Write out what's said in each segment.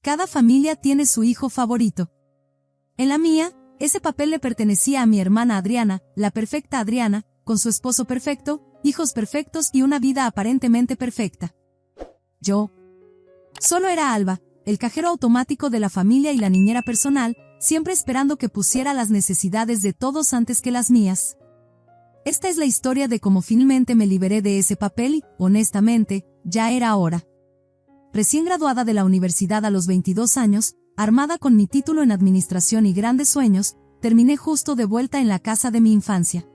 Cada familia tiene su hijo favorito. En la mía, ese papel le pertenecía a mi hermana Adriana, la perfecta Adriana, con su esposo perfecto, hijos perfectos y una vida aparentemente perfecta. Yo solo era Alba, el cajero automático de la familia y la niñera personal, siempre esperando que pusiera las necesidades de todos antes que las mías. Esta es la historia de cómo finalmente me liberé de ese papel y, honestamente, ya era hora. Recién graduada de la universidad a los 22 años, armada con mi título en administración y grandes sueños, terminé justo de vuelta en la casa de mi infancia.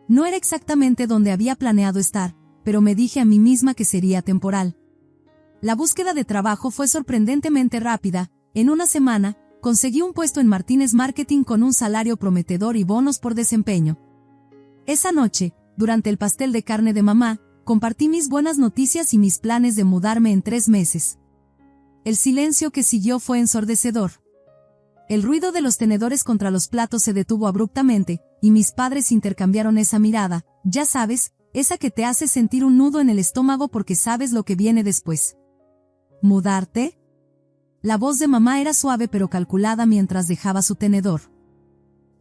No era exactamente donde había planeado estar, pero me dije a mí misma que sería temporal. La búsqueda de trabajo fue sorprendentemente rápida. En una semana, conseguí un puesto en Martínez Marketing con un salario prometedor y bonos por desempeño. Esa noche, durante el pastel de carne de mamá, compartí mis buenas noticias y mis planes de mudarme en 3 meses. El silencio que siguió fue ensordecedor. El ruido de los tenedores contra los platos se detuvo abruptamente, y mis padres intercambiaron esa mirada, ya sabes, esa que te hace sentir un nudo en el estómago porque sabes lo que viene después. ¿Mudarte? La voz de mamá era suave pero calculada mientras dejaba su tenedor.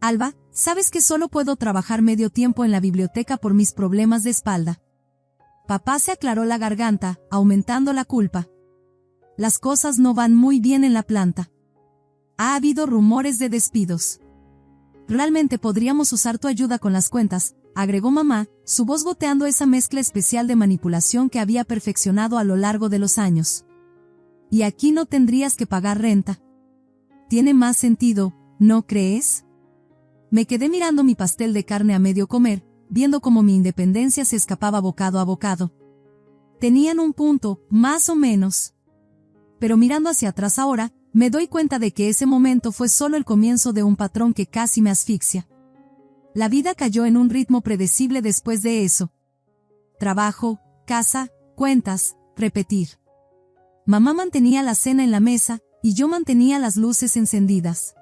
Alba, sabes que solo puedo trabajar medio tiempo en la biblioteca por mis problemas de espalda. Papá se aclaró la garganta, aumentando la culpa. Las cosas no van muy bien en la planta. Ha habido rumores de despidos. Realmente podríamos usar tu ayuda con las cuentas, agregó mamá, su voz goteando esa mezcla especial de manipulación que había perfeccionado a lo largo de los años. Y aquí no tendrías que pagar renta. Tiene más sentido, ¿no crees? Me quedé mirando mi pastel de carne a medio comer, viendo cómo mi independencia se escapaba bocado a bocado. Tenían un punto, más o menos. Pero mirando hacia atrás ahora, me doy cuenta de que ese momento fue solo el comienzo de un patrón que casi me asfixia. La vida cayó en un ritmo predecible después de eso. Trabajo, casa, cuentas, repetir. Mamá mantenía la cena en la mesa, y yo mantenía las luces encendidas.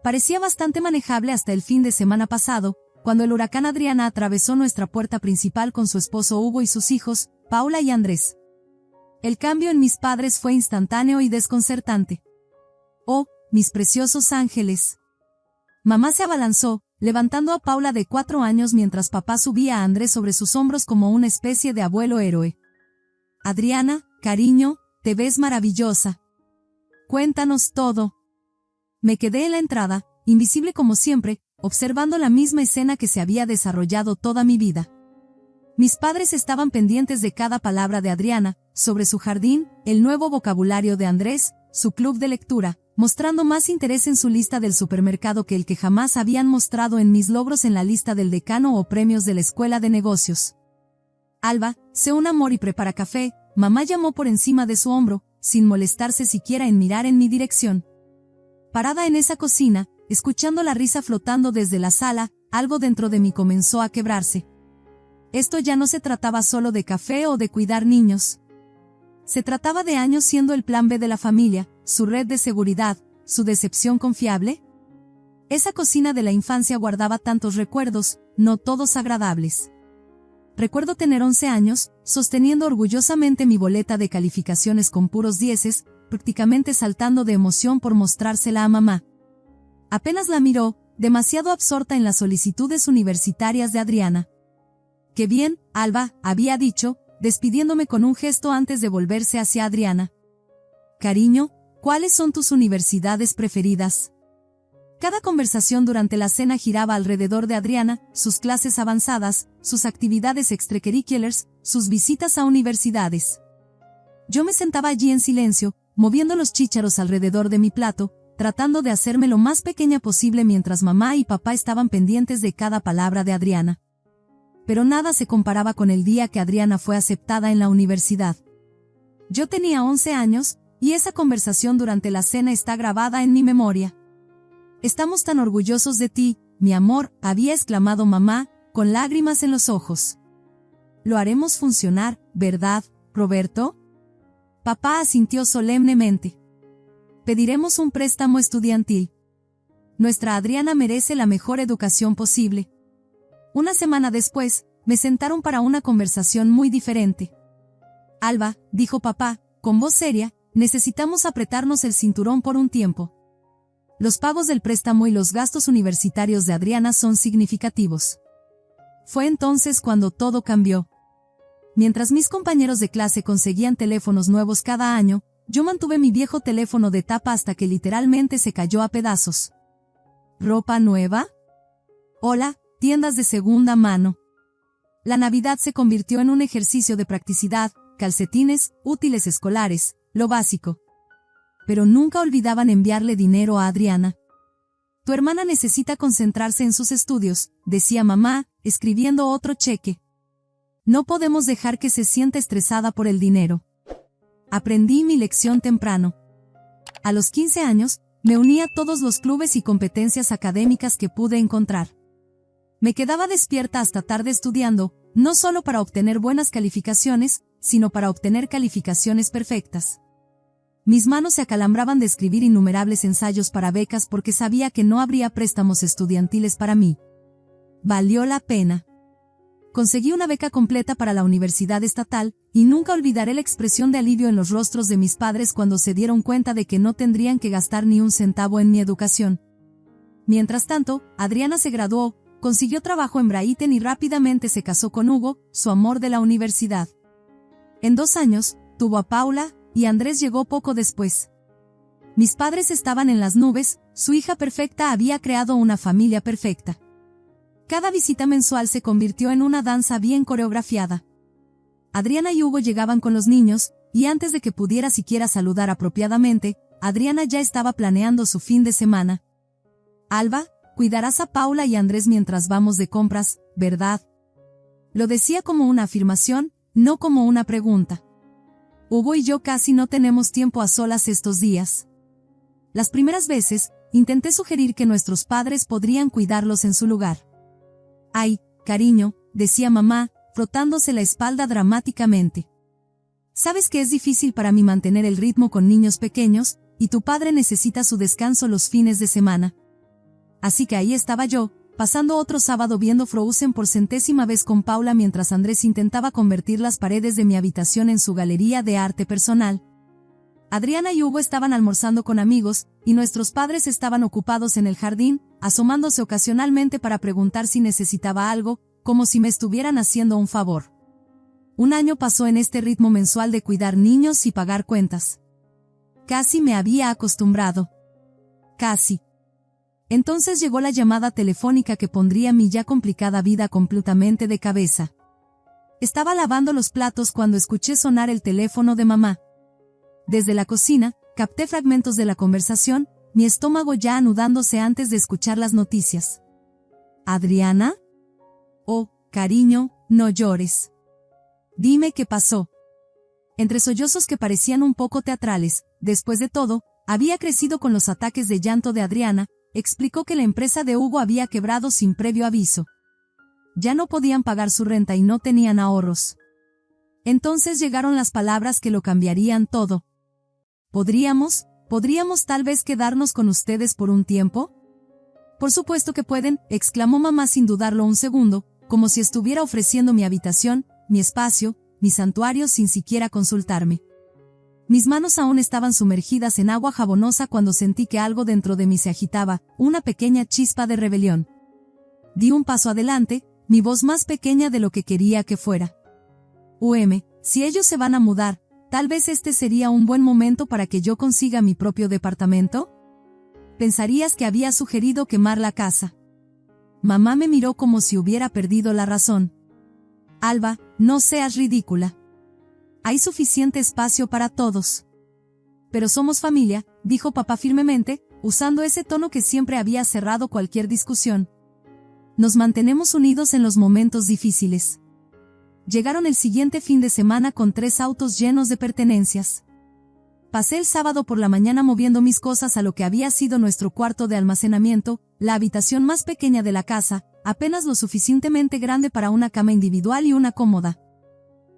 Parecía bastante manejable hasta el fin de semana pasado, cuando el huracán Adriana atravesó nuestra puerta principal con su esposo Hugo y sus hijos, Paula y Andrés. El cambio en mis padres fue instantáneo y desconcertante. ¡Oh, mis preciosos ángeles! Mamá se abalanzó, levantando a Paula de 4 años mientras papá subía a Andrés sobre sus hombros como una especie de abuelo héroe. Adriana, cariño, te ves maravillosa. Cuéntanos todo. Me quedé en la entrada, invisible como siempre, observando la misma escena que se había desarrollado toda mi vida. Mis padres estaban pendientes de cada palabra de Adriana, sobre su jardín, el nuevo vocabulario de Andrés, su club de lectura, mostrando más interés en su lista del supermercado que el que jamás habían mostrado en mis logros en la lista del decano o premios de la escuela de negocios. Alba, sé un amor y prepara café, mamá llamó por encima de su hombro, sin molestarse siquiera en mirar en mi dirección. Parada en esa cocina, escuchando la risa flotando desde la sala, algo dentro de mí comenzó a quebrarse. Esto ya no se trataba solo de café o de cuidar niños. Se trataba de años siendo el plan B de la familia, su red de seguridad, su decepción confiable. Esa cocina de la infancia guardaba tantos recuerdos, no todos agradables. Recuerdo tener 11 años, sosteniendo orgullosamente mi boleta de calificaciones con puros 10, prácticamente saltando de emoción por mostrársela a mamá. Apenas la miró, demasiado absorta en las solicitudes universitarias de Adriana. «Qué bien, Alba», había dicho, despidiéndome con un gesto antes de volverse hacia Adriana. «Cariño, ¿cuáles son tus universidades preferidas?». Cada conversación durante la cena giraba alrededor de Adriana, sus clases avanzadas, sus actividades extracurriculares, sus visitas a universidades. Yo me sentaba allí en silencio, moviendo los chícharos alrededor de mi plato, tratando de hacerme lo más pequeña posible mientras mamá y papá estaban pendientes de cada palabra de Adriana. Pero nada se comparaba con el día que Adriana fue aceptada en la universidad. Yo tenía 11 años, y esa conversación durante la cena está grabada en mi memoria. «Estamos tan orgullosos de ti, mi amor», había exclamado mamá, con lágrimas en los ojos. «Lo haremos funcionar, ¿verdad, Roberto?». Papá asintió solemnemente. «Pediremos un préstamo estudiantil. Nuestra Adriana merece la mejor educación posible». Una semana después, me sentaron para una conversación muy diferente. «Alba», dijo papá, con voz seria, necesitamos apretarnos el cinturón por un tiempo. Los pagos del préstamo y los gastos universitarios de Adriana son significativos. Fue entonces cuando todo cambió. Mientras mis compañeros de clase conseguían teléfonos nuevos cada año, yo mantuve mi viejo teléfono de tapa hasta que literalmente se cayó a pedazos. ¿Ropa nueva? Hola, tiendas de segunda mano. La Navidad se convirtió en un ejercicio de practicidad, calcetines, útiles escolares, lo básico. Pero nunca olvidaban enviarle dinero a Adriana. Tu hermana necesita concentrarse en sus estudios, decía mamá, escribiendo otro cheque. No podemos dejar que se sienta estresada por el dinero. Aprendí mi lección temprano. A los 15 años, me uní a todos los clubes y competencias académicas que pude encontrar. Me quedaba despierta hasta tarde estudiando, no solo para obtener buenas calificaciones, sino para obtener calificaciones perfectas. Mis manos se acalambraban de escribir innumerables ensayos para becas porque sabía que no habría préstamos estudiantiles para mí. Valió la pena. Conseguí una beca completa para la universidad estatal, y nunca olvidaré la expresión de alivio en los rostros de mis padres cuando se dieron cuenta de que no tendrían que gastar ni un centavo en mi educación. Mientras tanto, Adriana se graduó, consiguió trabajo en Braiten y rápidamente se casó con Hugo, su amor de la universidad. En 2 años, tuvo a Paula, y Andrés llegó poco después. Mis padres estaban en las nubes, su hija perfecta había creado una familia perfecta. Cada visita mensual se convirtió en una danza bien coreografiada. Adriana y Hugo llegaban con los niños, y antes de que pudiera siquiera saludar apropiadamente, Adriana ya estaba planeando su fin de semana. Alba, cuidarás a Paula y Andrés mientras vamos de compras, ¿verdad? Lo decía como una afirmación, no como una pregunta. Hugo y yo casi no tenemos tiempo a solas estos días. Las primeras veces, intenté sugerir que nuestros padres podrían cuidarlos en su lugar. Ay, cariño, decía mamá, frotándose la espalda dramáticamente. Sabes que es difícil para mí mantener el ritmo con niños pequeños, y tu padre necesita su descanso los fines de semana. Así que ahí estaba yo, pasando otro sábado viendo Frozen por 100ª vez con Paula mientras Andrés intentaba convertir las paredes de mi habitación en su galería de arte personal. Adriana y Hugo estaban almorzando con amigos, y nuestros padres estaban ocupados en el jardín, asomándose ocasionalmente para preguntar si necesitaba algo, como si me estuvieran haciendo un favor. Un año pasó en este ritmo mensual de cuidar niños y pagar cuentas. Casi me había acostumbrado. Casi. Entonces llegó la llamada telefónica que pondría mi ya complicada vida completamente de cabeza. Estaba lavando los platos cuando escuché sonar el teléfono de mamá. Desde la cocina, capté fragmentos de la conversación, mi estómago ya anudándose antes de escuchar las noticias. ¿Adriana? Oh, cariño, no llores. Dime qué pasó. Entre sollozos que parecían un poco teatrales, después de todo, había crecido con los ataques de llanto de Adriana, explicó que la empresa de Hugo había quebrado sin previo aviso. Ya no podían pagar su renta y no tenían ahorros. Entonces llegaron las palabras que lo cambiarían todo. ¿Podríamos tal vez quedarnos con ustedes por un tiempo? Por supuesto que pueden, exclamó mamá sin dudarlo un segundo, como si estuviera ofreciendo mi habitación, mi espacio, mi santuario sin siquiera consultarme. Mis manos aún estaban sumergidas en agua jabonosa cuando sentí que algo dentro de mí se agitaba, una pequeña chispa de rebelión. Di un paso adelante, mi voz más pequeña de lo que quería que fuera. Si ellos se van a mudar, ¿tal vez este sería un buen momento para que yo consiga mi propio departamento? Pensarías que había sugerido quemar la casa. Mamá me miró como si hubiera perdido la razón. Alba, no seas ridícula. Hay suficiente espacio para todos. Pero somos familia, dijo papá firmemente, usando ese tono que siempre había cerrado cualquier discusión. Nos mantenemos unidos en los momentos difíciles. Llegaron el siguiente fin de semana con 3 autos llenos de pertenencias. Pasé el sábado por la mañana moviendo mis cosas a lo que había sido nuestro cuarto de almacenamiento, la habitación más pequeña de la casa, apenas lo suficientemente grande para una cama individual y una cómoda.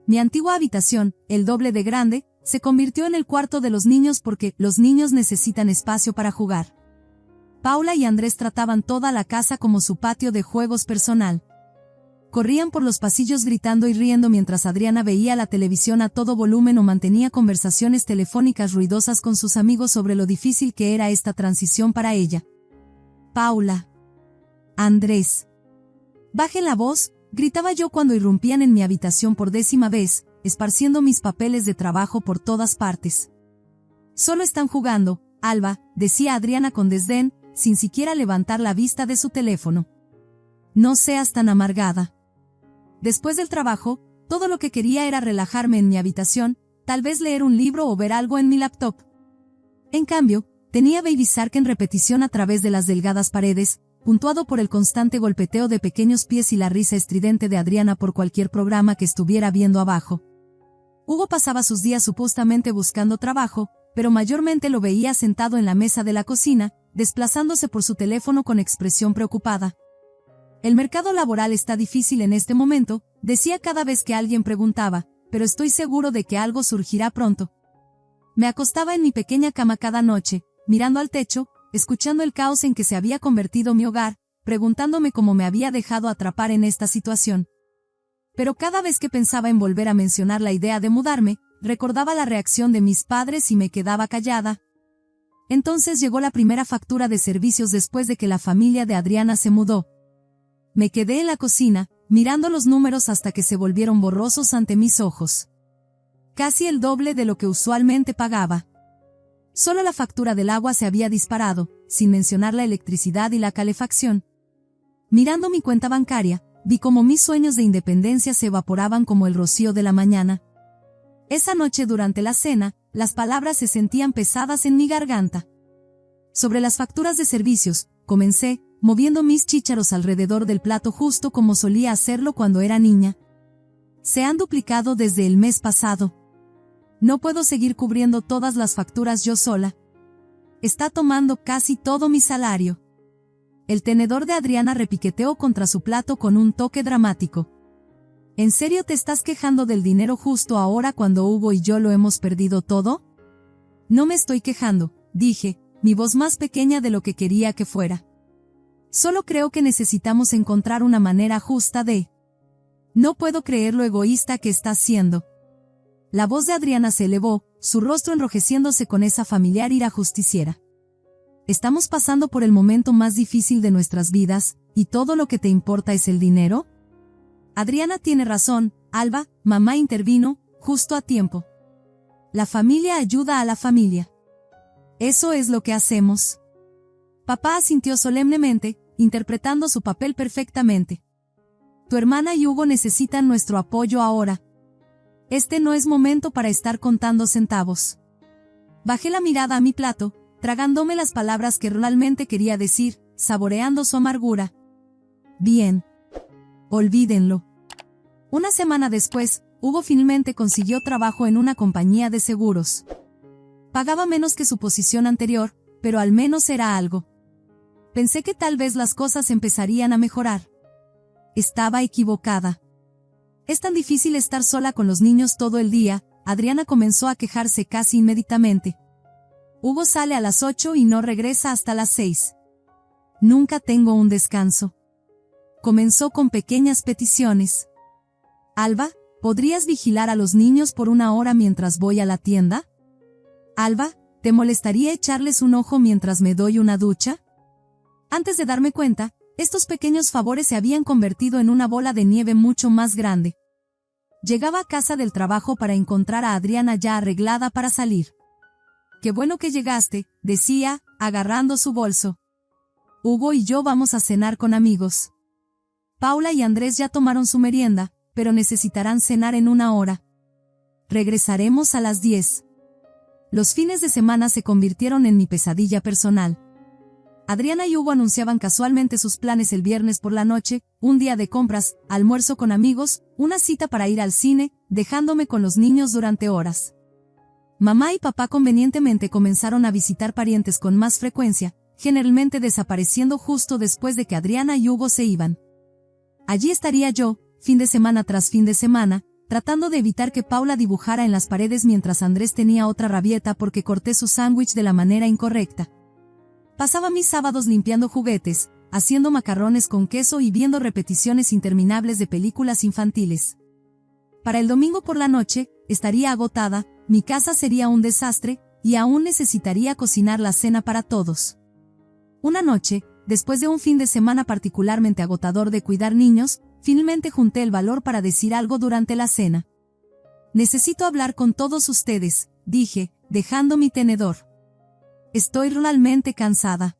Mi antigua habitación, el doble de grande, se convirtió en el cuarto de los niños porque los niños necesitan espacio para jugar. Paula y Andrés trataban toda la casa como su patio de juegos personal. corrían por los pasillos gritando y riendo mientras Adriana veía la televisión a todo volumen o mantenía conversaciones telefónicas ruidosas con sus amigos sobre lo difícil que era esta transición para ella. Paula. Andrés. Bajen la voz, gritaba yo cuando irrumpían en mi habitación por 10ª vez, esparciendo mis papeles de trabajo por todas partes. Solo están jugando, Alba, decía Adriana con desdén, sin siquiera levantar la vista de su teléfono. No seas tan amargada. Después del trabajo, todo lo que quería era relajarme en mi habitación, tal vez leer un libro o ver algo en mi laptop. En cambio, tenía Baby Shark en repetición a través de las delgadas paredes, puntuado por el constante golpeteo de pequeños pies y la risa estridente de Adriana por cualquier programa que estuviera viendo abajo. Hugo pasaba sus días supuestamente buscando trabajo, pero mayormente lo veía sentado en la mesa de la cocina, desplazándose por su teléfono con expresión preocupada. El mercado laboral está difícil en este momento, decía cada vez que alguien preguntaba, pero estoy seguro de que algo surgirá pronto. Me acostaba en mi pequeña cama cada noche, mirando al techo, escuchando el caos en que se había convertido mi hogar, preguntándome cómo me había dejado atrapar en esta situación. Pero cada vez que pensaba en volver a mencionar la idea de mudarme, recordaba la reacción de mis padres y me quedaba callada. Entonces llegó la primera factura de servicios después de que la familia de Adriana se mudó. Me quedé en la cocina, mirando los números hasta que se volvieron borrosos ante mis ojos. Casi el doble de lo que usualmente pagaba. Solo la factura del agua se había disparado, sin mencionar la electricidad y la calefacción. Mirando mi cuenta bancaria, vi cómo mis sueños de independencia se evaporaban como el rocío de la mañana. Esa noche durante la cena, las palabras se sentían pesadas en mi garganta. Sobre las facturas de servicios, comencé, moviendo mis chícharos alrededor del plato justo como solía hacerlo cuando era niña. Se han duplicado desde el mes pasado. No puedo seguir cubriendo todas las facturas yo sola. Está tomando casi todo mi salario. El tenedor de Adriana repiqueteó contra su plato con un toque dramático. ¿En serio te estás quejando del dinero justo ahora cuando Hugo y yo lo hemos perdido todo? No me estoy quejando, dije, mi voz más pequeña de lo que quería que fuera. Solo creo que necesitamos encontrar una manera justa de... No puedo creer lo egoísta que estás siendo. La voz de Adriana se elevó, su rostro enrojeciéndose con esa familiar ira justiciera. ¿Estamos pasando por el momento más difícil de nuestras vidas, y todo lo que te importa es el dinero? Adriana tiene razón, Alba, mamá intervino, justo a tiempo. La familia ayuda a la familia. Eso es lo que hacemos. Papá asintió solemnemente, interpretando su papel perfectamente. Tu hermana y Hugo necesitan nuestro apoyo ahora. Este no es momento para estar contando centavos. Bajé la mirada a mi plato, tragándome las palabras que realmente quería decir, saboreando su amargura. Bien. Olvídenlo. Una semana después, Hugo finalmente consiguió trabajo en una compañía de seguros. Pagaba menos que su posición anterior, pero al menos era algo. Pensé que tal vez las cosas empezarían a mejorar. Estaba equivocada. Es tan difícil estar sola con los niños todo el día, Adriana comenzó a quejarse casi inmediatamente. Hugo sale a las 8 y no regresa hasta las 6. Nunca tengo un descanso. Comenzó con pequeñas peticiones. Alba, ¿podrías vigilar a los niños por 1 hora mientras voy a la tienda? Alba, ¿te molestaría echarles un ojo mientras me doy una ducha? Antes de darme cuenta, estos pequeños favores se habían convertido en una bola de nieve mucho más grande. Llegaba a casa del trabajo para encontrar a Adriana ya arreglada para salir. Qué bueno que llegaste, decía, agarrando su bolso. Hugo y yo vamos a cenar con amigos. Paula y Andrés ya tomaron su merienda, pero necesitarán cenar en 1 hora. Regresaremos a las 10. Los fines de semana se convirtieron en mi pesadilla personal. Adriana y Hugo anunciaban casualmente sus planes el viernes por la noche, un día de compras, almuerzo con amigos, una cita para ir al cine, dejándome con los niños durante horas. Mamá y papá convenientemente comenzaron a visitar parientes con más frecuencia, generalmente desapareciendo justo después de que Adriana y Hugo se iban. Allí estaría yo, fin de semana tras fin de semana, tratando de evitar que Paula dibujara en las paredes mientras Andrés tenía otra rabieta porque corté su sándwich de la manera incorrecta. Pasaba mis sábados limpiando juguetes, haciendo macarrones con queso y viendo repeticiones interminables de películas infantiles. Para el domingo por la noche, estaría agotada, mi casa sería un desastre, y aún necesitaría cocinar la cena para todos. Una noche, después de un fin de semana particularmente agotador de cuidar niños, finalmente junté el valor para decir algo durante la cena. Necesito hablar con todos ustedes, dije, dejando mi tenedor. Estoy realmente cansada.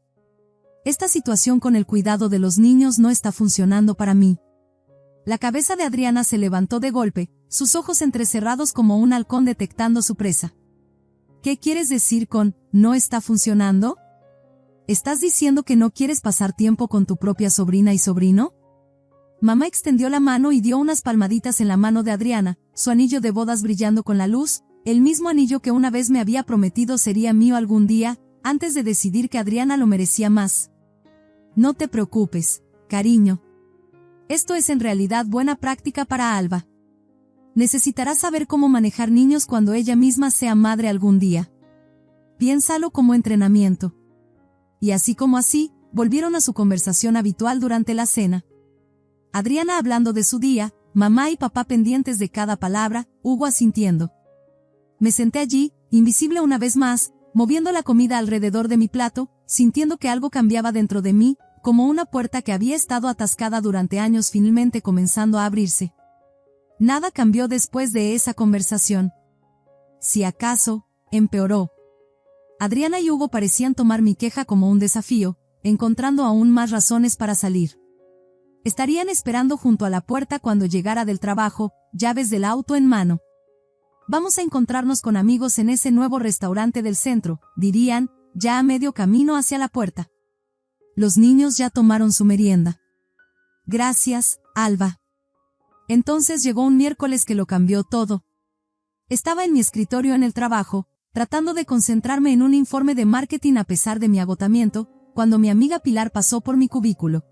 Esta situación con el cuidado de los niños no está funcionando para mí. La cabeza de Adriana se levantó de golpe, sus ojos entrecerrados como un halcón detectando su presa. ¿Qué quieres decir con «no está funcionando»? ¿Estás diciendo que no quieres pasar tiempo con tu propia sobrina y sobrino? Mamá extendió la mano y dio unas palmaditas en la mano de Adriana, su anillo de bodas brillando con la luz, el mismo anillo que una vez me había prometido sería mío algún día, antes de decidir que Adriana lo merecía más. No te preocupes, cariño. Esto es en realidad buena práctica para Alba. Necesitará saber cómo manejar niños cuando ella misma sea madre algún día. Piénsalo como entrenamiento. Y así como así, volvieron a su conversación habitual durante la cena. Adriana hablando de su día, mamá y papá pendientes de cada palabra, Hugo asintiendo. Me senté allí, invisible una vez más, moviendo la comida alrededor de mi plato, sintiendo que algo cambiaba dentro de mí, como una puerta que había estado atascada durante años finalmente comenzando a abrirse. Nada cambió después de esa conversación. Si acaso, empeoró. Adriana y Hugo parecían tomar mi queja como un desafío, encontrando aún más razones para salir. Estarían esperando junto a la puerta cuando llegara del trabajo, llaves del auto en mano. Vamos a encontrarnos con amigos en ese nuevo restaurante del centro, dirían, ya a medio camino hacia la puerta. Los niños ya tomaron su merienda. Gracias, Alba. Entonces llegó un miércoles que lo cambió todo. Estaba en mi escritorio en el trabajo, tratando de concentrarme en un informe de marketing a pesar de mi agotamiento, cuando mi amiga Pilar pasó por mi cubículo.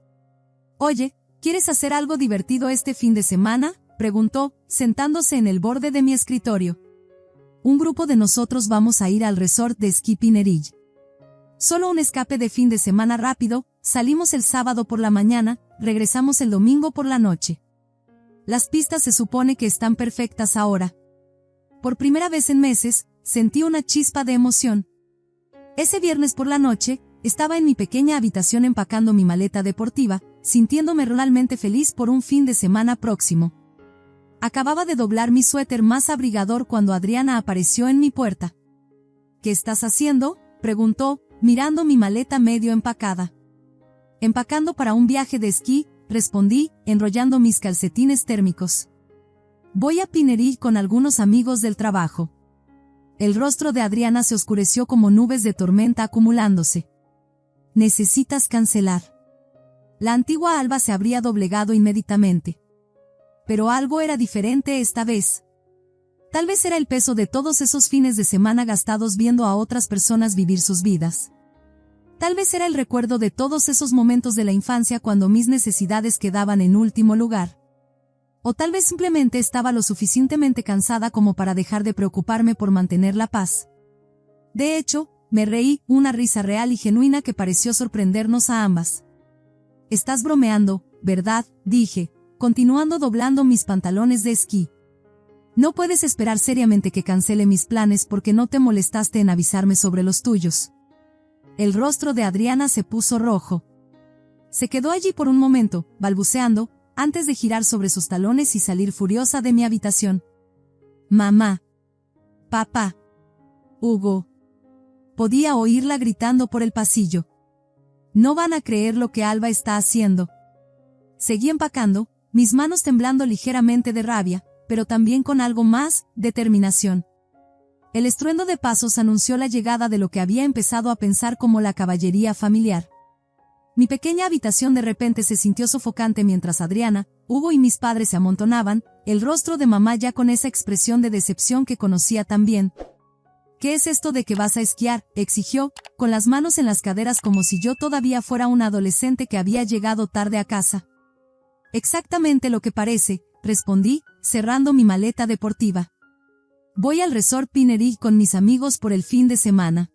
Oye, ¿quieres hacer algo divertido este fin de semana?, preguntó, sentándose en el borde de mi escritorio. Un grupo de nosotros vamos a ir al resort de esquí Pinerill. Solo un escape de fin de semana rápido, salimos el sábado por la mañana, regresamos el domingo por la noche. Las pistas se supone que están perfectas ahora. Por primera vez en meses, sentí una chispa de emoción. Ese viernes por la noche, estaba en mi pequeña habitación empacando mi maleta deportiva, sintiéndome realmente feliz por un fin de semana próximo. Acababa de doblar mi suéter más abrigador cuando Adriana apareció en mi puerta. ¿Qué estás haciendo?, preguntó, mirando mi maleta medio empacada. Empacando para un viaje de esquí, respondí, enrollando mis calcetines térmicos. Voy a Pinerill con algunos amigos del trabajo. El rostro de Adriana se oscureció como nubes de tormenta acumulándose. Necesitas cancelar. La antigua Alba se habría doblegado inmediatamente. Pero algo era diferente esta vez. Tal vez era el peso de todos esos fines de semana gastados viendo a otras personas vivir sus vidas. Tal vez era el recuerdo de todos esos momentos de la infancia cuando mis necesidades quedaban en último lugar. O tal vez simplemente estaba lo suficientemente cansada como para dejar de preocuparme por mantener la paz. De hecho, me reí, una risa real y genuina que pareció sorprendernos a ambas. Estás bromeando, ¿verdad?, dije, continuando doblando mis pantalones de esquí. No puedes esperar seriamente que cancele mis planes porque no te molestaste en avisarme sobre los tuyos. El rostro de Adriana se puso rojo. Se quedó allí por un momento, balbuceando, antes de girar sobre sus talones y salir furiosa de mi habitación. Mamá. Papá. Hugo. Podía oírla gritando por el pasillo. No van a creer lo que Alba está haciendo. Seguí empacando, mis manos temblando ligeramente de rabia, pero también con algo más, determinación. El estruendo de pasos anunció la llegada de lo que había empezado a pensar como la caballería familiar. Mi pequeña habitación de repente se sintió sofocante mientras Adriana, Hugo y mis padres se amontonaban, el rostro de mamá ya con esa expresión de decepción que conocía tan bien. ¿Qué es esto de que vas a esquiar?, exigió, con las manos en las caderas como si yo todavía fuera una adolescente que había llegado tarde a casa. Exactamente lo que parece, respondí, cerrando mi maleta deportiva. Voy al resort Pinerill con mis amigos por el fin de semana.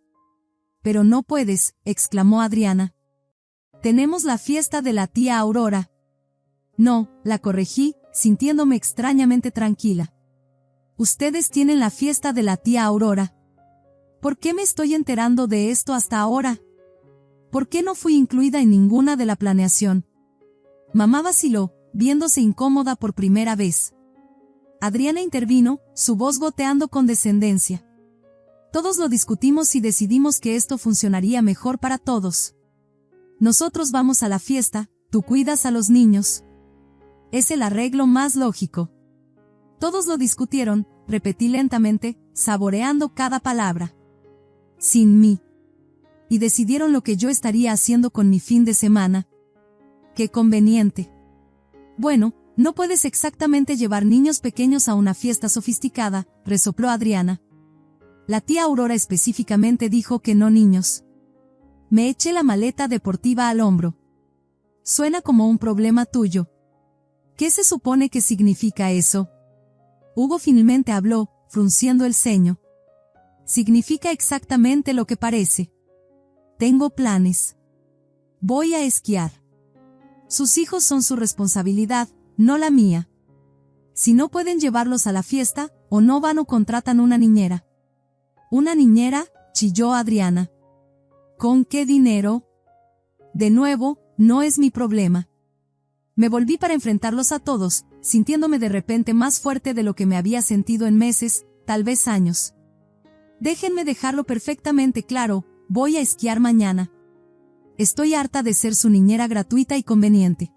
Pero no puedes, exclamó Adriana. Tenemos la fiesta de la tía Aurora. No, la corregí, sintiéndome extrañamente tranquila. Ustedes tienen la fiesta de la tía Aurora. ¿Por qué me estoy enterando de esto hasta ahora? ¿Por qué no fui incluida en ninguna de la planeación? Mamá vaciló, viéndose incómoda por primera vez. Adriana intervino, su voz goteando con descendencia. Todos lo discutimos y decidimos que esto funcionaría mejor para todos. Nosotros vamos a la fiesta, tú cuidas a los niños. Es el arreglo más lógico. Todos lo discutieron, repetí lentamente, saboreando cada palabra. Sin mí. Y decidieron lo que yo estaría haciendo con mi fin de semana. Qué conveniente. Bueno, no puedes exactamente llevar niños pequeños a una fiesta sofisticada, resopló Adriana. La tía Aurora específicamente dijo que no niños. Me eché la maleta deportiva al hombro. Suena como un problema tuyo. ¿Qué se supone que significa eso? Hugo finalmente habló, frunciendo el ceño. Significa exactamente lo que parece. Tengo planes. Voy a esquiar. Sus hijos son su responsabilidad, no la mía. Si no pueden llevarlos a la fiesta, o no van o contratan una niñera. ¿Una niñera?, chilló Adriana. ¿Con qué dinero? De nuevo, no es mi problema. Me volví para enfrentarlos a todos, sintiéndome de repente más fuerte de lo que me había sentido en meses, tal vez años. Déjenme dejarlo perfectamente claro, voy a esquiar mañana. Estoy harta de ser su niñera gratuita y conveniente.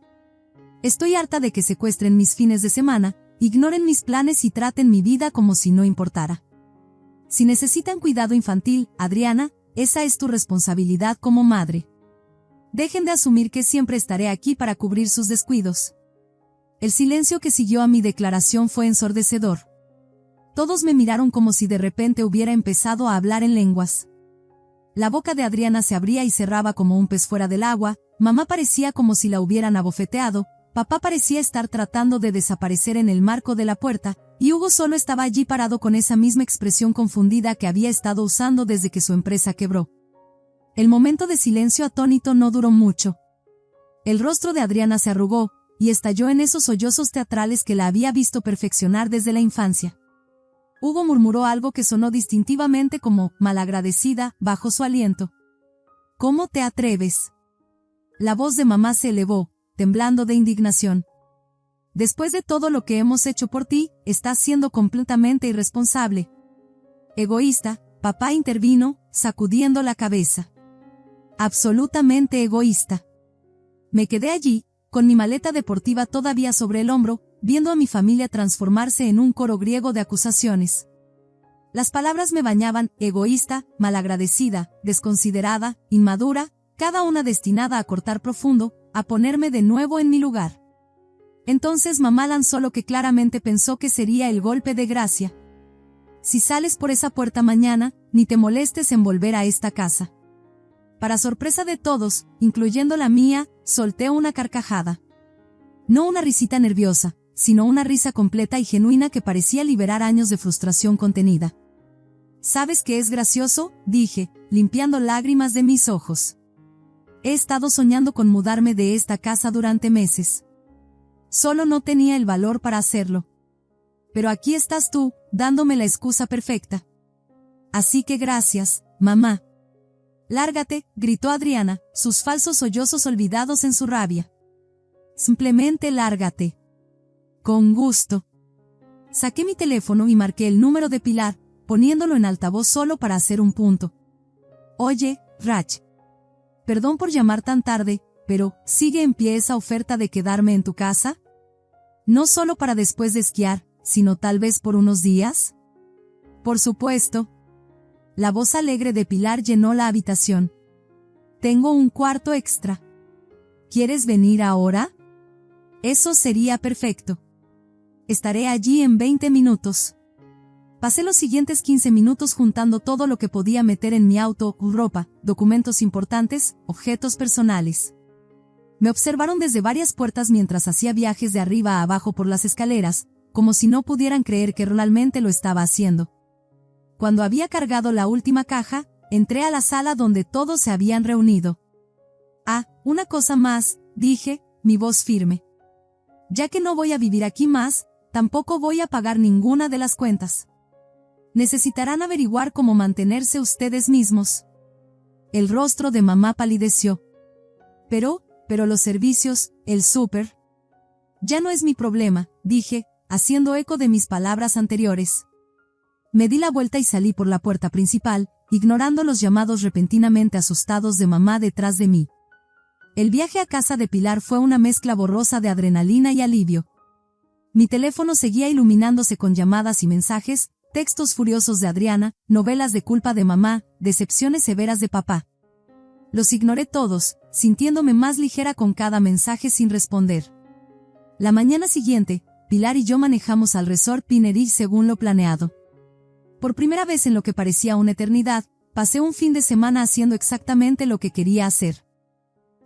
Estoy harta de que secuestren mis fines de semana, ignoren mis planes y traten mi vida como si no importara. Si necesitan cuidado infantil, Adriana, esa es tu responsabilidad como madre. Dejen de asumir que siempre estaré aquí para cubrir sus descuidos. El silencio que siguió a mi declaración fue ensordecedor. Todos me miraron como si de repente hubiera empezado a hablar en lenguas. La boca de Adriana se abría y cerraba como un pez fuera del agua, mamá parecía como si la hubieran abofeteado, papá parecía estar tratando de desaparecer en el marco de la puerta, y Hugo solo estaba allí parado con esa misma expresión confundida que había estado usando desde que su empresa quebró. El momento de silencio atónito no duró mucho. El rostro de Adriana se arrugó, y estalló en esos sollozos teatrales que la había visto perfeccionar desde la infancia. Hugo murmuró algo que sonó distintivamente como malagradecida, bajo su aliento. ¿Cómo te atreves? La voz de mamá se elevó, temblando de indignación. Después de todo lo que hemos hecho por ti, estás siendo completamente irresponsable. Egoísta, papá intervino, sacudiendo la cabeza. Absolutamente egoísta. Me quedé allí, con mi maleta deportiva todavía sobre el hombro, viendo a mi familia transformarse en un coro griego de acusaciones. Las palabras me bañaban: egoísta, malagradecida, desconsiderada, inmadura, cada una destinada a cortar profundo, a ponerme de nuevo en mi lugar. Entonces mamá lanzó lo que claramente pensó que sería el golpe de gracia. Si sales por esa puerta mañana, ni te molestes en volver a esta casa. Para sorpresa de todos, incluyendo la mía, solté una carcajada. No una risita nerviosa, sino una risa completa y genuina que parecía liberar años de frustración contenida. ¿Sabes qué es gracioso?, dije, limpiando lágrimas de mis ojos. He estado soñando con mudarme de esta casa durante meses. Solo no tenía el valor para hacerlo. Pero aquí estás tú, dándome la excusa perfecta. Así que gracias, mamá. Lárgate, gritó Adriana, sus falsos sollozos olvidados en su rabia. Simplemente lárgate. Con gusto. Saqué mi teléfono y marqué el número de Pilar, poniéndolo en altavoz solo para hacer un punto. Oye, Rach. Perdón por llamar tan tarde, pero ¿sigue en pie esa oferta de quedarme en tu casa? No solo para después de esquiar, sino tal vez por unos días. Por supuesto. La voz alegre de Pilar llenó la habitación. Tengo un cuarto extra. ¿Quieres venir ahora? Eso sería perfecto. Estaré allí en 20 minutos. Pasé los siguientes 15 minutos juntando todo lo que podía meter en mi auto: ropa, documentos importantes, objetos personales. Me observaron desde varias puertas mientras hacía viajes de arriba a abajo por las escaleras, como si no pudieran creer que realmente lo estaba haciendo. Cuando había cargado la última caja, entré a la sala donde todos se habían reunido. Ah, una cosa más, dije, mi voz firme. Ya que no voy a vivir aquí más, tampoco voy a pagar ninguna de las cuentas. Necesitarán averiguar cómo mantenerse ustedes mismos. El rostro de mamá palideció. Pero los servicios, el súper. Ya no es mi problema, dije, haciendo eco de mis palabras anteriores. Me di la vuelta y salí por la puerta principal, ignorando los llamados repentinamente asustados de mamá detrás de mí. El viaje a casa de Pilar fue una mezcla borrosa de adrenalina y alivio. Mi teléfono seguía iluminándose con llamadas y mensajes, textos furiosos de Adriana, novelas de culpa de mamá, decepciones severas de papá. Los ignoré todos, sintiéndome más ligera con cada mensaje sin responder. La mañana siguiente, Pilar y yo manejamos al resort Pinerich según lo planeado. Por primera vez en lo que parecía una eternidad, pasé un fin de semana haciendo exactamente lo que quería hacer.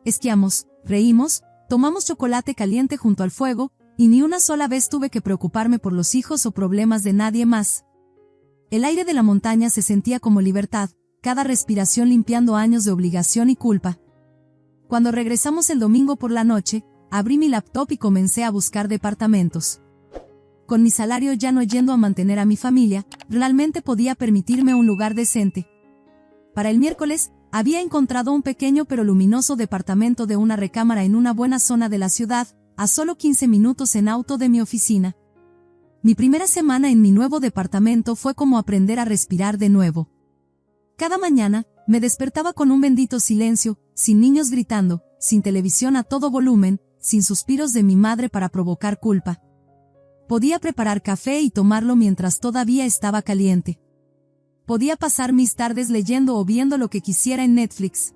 Esquiamos, reímos, tomamos chocolate caliente junto al fuego, y ni una sola vez tuve que preocuparme por los hijos o problemas de nadie más. El aire de la montaña se sentía como libertad, cada respiración limpiando años de obligación y culpa. Cuando regresamos el domingo por la noche, abrí mi laptop y comencé a buscar departamentos. Con mi salario ya no yendo a mantener a mi familia, realmente podía permitirme un lugar decente. Para el miércoles, había encontrado un pequeño pero luminoso departamento de una recámara en una buena zona de la ciudad, a solo 15 minutos en auto de mi oficina. Mi primera semana en mi nuevo departamento fue como aprender a respirar de nuevo. Cada mañana, me despertaba con un bendito silencio, sin niños gritando, sin televisión a todo volumen, sin suspiros de mi madre para provocar culpa. Podía preparar café y tomarlo mientras todavía estaba caliente. Podía pasar mis tardes leyendo o viendo lo que quisiera en Netflix.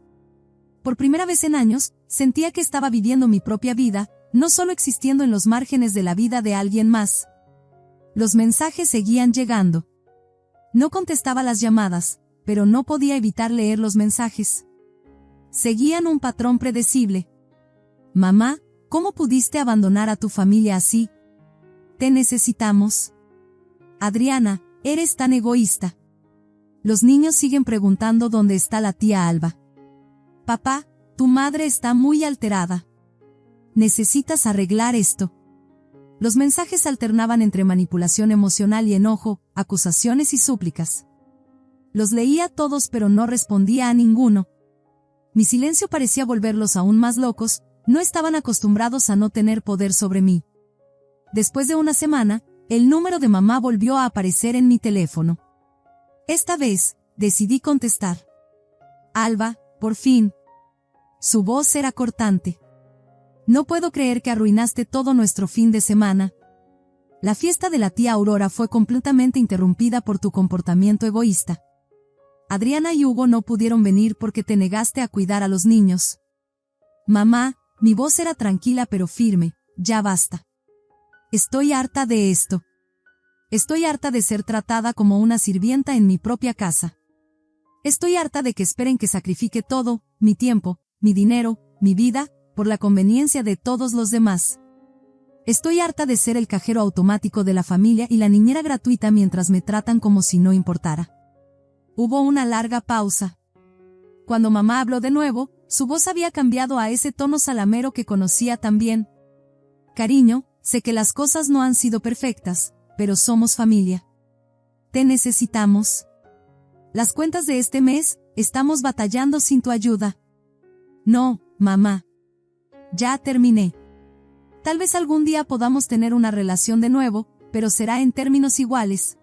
Por primera vez en años, sentía que estaba viviendo mi propia vida, no solo existiendo en los márgenes de la vida de alguien más. Los mensajes seguían llegando. No contestaba las llamadas, pero no podía evitar leer los mensajes. Seguían un patrón predecible. Mamá, ¿cómo pudiste abandonar a tu familia así? Te necesitamos. Adriana, eres tan egoísta. Los niños siguen preguntando dónde está la tía Alba. Papá, tu madre está muy alterada. Necesitas arreglar esto. Los mensajes alternaban entre manipulación emocional y enojo, acusaciones y súplicas. Los leía todos pero no respondía a ninguno. Mi silencio parecía volverlos aún más locos, no estaban acostumbrados a no tener poder sobre mí. Después de una semana, el número de mamá volvió a aparecer en mi teléfono. Esta vez, decidí contestar. Alba, por fin. Su voz era cortante. No puedo creer que arruinaste todo nuestro fin de semana. La fiesta de la tía Aurora fue completamente interrumpida por tu comportamiento egoísta. Adriana y Hugo no pudieron venir porque te negaste a cuidar a los niños. Mamá, mi voz era tranquila pero firme, ya basta. Estoy harta de esto. Estoy harta de ser tratada como una sirvienta en mi propia casa. Estoy harta de que esperen que sacrifique todo, mi tiempo, mi dinero, mi vida, por la conveniencia de todos los demás. Estoy harta de ser el cajero automático de la familia y la niñera gratuita mientras me tratan como si no importara. Hubo una larga pausa. Cuando mamá habló de nuevo, su voz había cambiado a ese tono salamero que conocía tan bien. Cariño, sé que las cosas no han sido perfectas, pero somos familia. Te necesitamos. Las cuentas de este mes, estamos batallando sin tu ayuda. No, mamá. Ya terminé. Tal vez algún día podamos tener una relación de nuevo, pero será en términos iguales.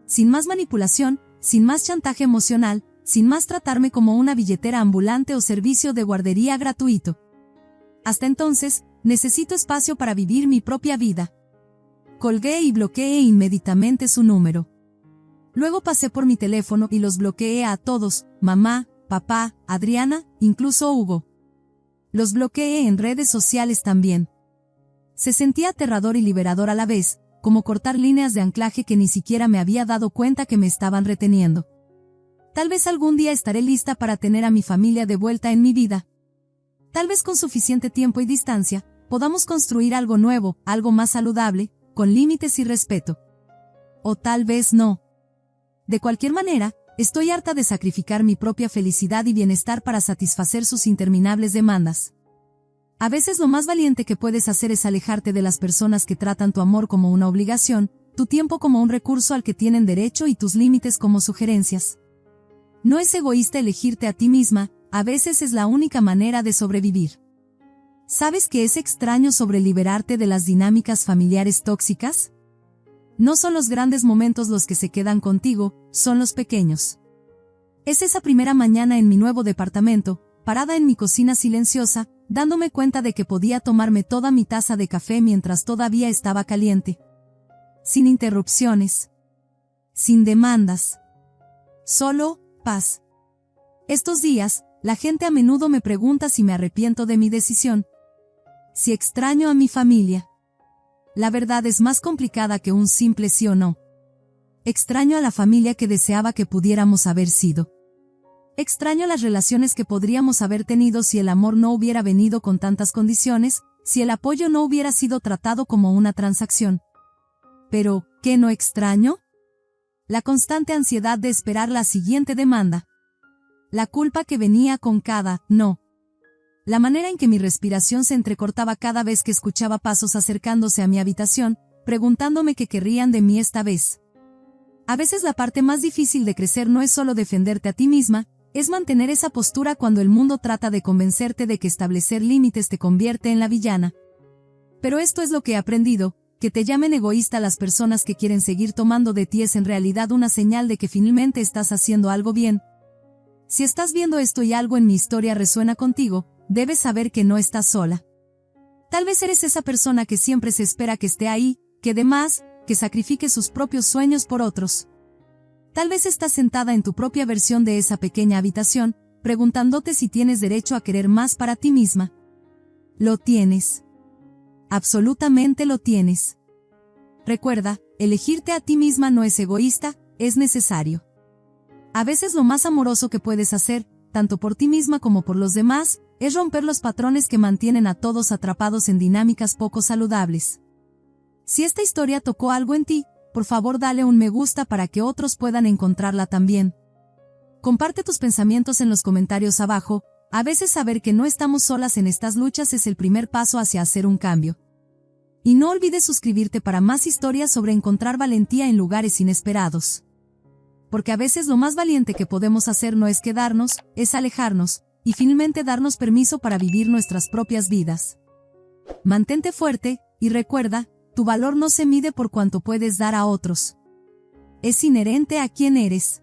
Sin más manipulación, sin más chantaje emocional, sin más tratarme como una billetera ambulante o servicio de guardería gratuito. Hasta entonces, necesito espacio para vivir mi propia vida. Colgué y bloqueé inmediatamente su número. Luego pasé por mi teléfono y los bloqueé a todos, mamá, papá, Adriana, incluso Hugo. Los bloqueé en redes sociales también. Se sentía aterrador y liberador a la vez, como cortar líneas de anclaje que ni siquiera me había dado cuenta que me estaban reteniendo. Tal vez algún día estaré lista para tener a mi familia de vuelta en mi vida. Tal vez con suficiente tiempo y distancia, podamos construir algo nuevo, algo más saludable, con límites y respeto. O tal vez no. De cualquier manera, Estoy harta de sacrificar mi propia felicidad y bienestar para satisfacer sus interminables demandas. A veces lo más valiente que puedes hacer es alejarte de las personas que tratan tu amor como una obligación, tu tiempo como un recurso al que tienen derecho y tus límites como sugerencias. No es egoísta elegirte a ti misma, a veces es la única manera de sobrevivir. ¿Sabes que es extraño sobreliberarte de las dinámicas familiares tóxicas? No son los grandes momentos los que se quedan contigo, son los pequeños. Es esa primera mañana en mi nuevo departamento, parada en mi cocina silenciosa, dándome cuenta de que podía tomarme toda mi taza de café mientras todavía estaba caliente. Sin interrupciones. Sin demandas. Solo paz. Estos días, la gente a menudo me pregunta si me arrepiento de mi decisión. Si extraño a mi familia. La verdad es más complicada que un simple sí o no. Extraño a la familia que deseaba que pudiéramos haber sido. Extraño las relaciones que podríamos haber tenido si el amor no hubiera venido con tantas condiciones, si el apoyo no hubiera sido tratado como una transacción. Pero, ¿qué no extraño? La constante ansiedad de esperar la siguiente demanda. La culpa que venía con cada no. La manera en que mi respiración se entrecortaba cada vez que escuchaba pasos acercándose a mi habitación, preguntándome qué querrían de mí esta vez. A veces la parte más difícil de crecer no es solo defenderte a ti misma, es mantener esa postura cuando el mundo trata de convencerte de que establecer límites te convierte en la villana. Pero esto es lo que he aprendido, que te llamen egoísta las personas que quieren seguir tomando de ti es en realidad una señal de que finalmente estás haciendo algo bien. Si estás viendo esto y algo en mi historia resuena contigo, debes saber que no estás sola. Tal vez eres esa persona que siempre se espera que esté ahí, que dé más, que sacrifique sus propios sueños por otros. Tal vez estás sentada en tu propia versión de esa pequeña habitación, preguntándote si tienes derecho a querer más para ti misma. Lo tienes. Absolutamente lo tienes. Recuerda, elegirte a ti misma no es egoísta, es necesario. A veces lo más amoroso que puedes hacer, tanto por ti misma como por los demás, es romper los patrones que mantienen a todos atrapados en dinámicas poco saludables. Si esta historia tocó algo en ti, por favor dale un me gusta para que otros puedan encontrarla también. Comparte tus pensamientos en los comentarios abajo, a veces saber que no estamos solas en estas luchas es el primer paso hacia hacer un cambio. Y no olvides suscribirte para más historias sobre encontrar valentía en lugares inesperados. Porque a veces lo más valiente que podemos hacer no es quedarnos, es alejarnos, y finalmente darnos permiso para vivir nuestras propias vidas. Mantente fuerte, y recuerda, tu valor no se mide por cuanto puedes dar a otros. Es inherente a quién eres.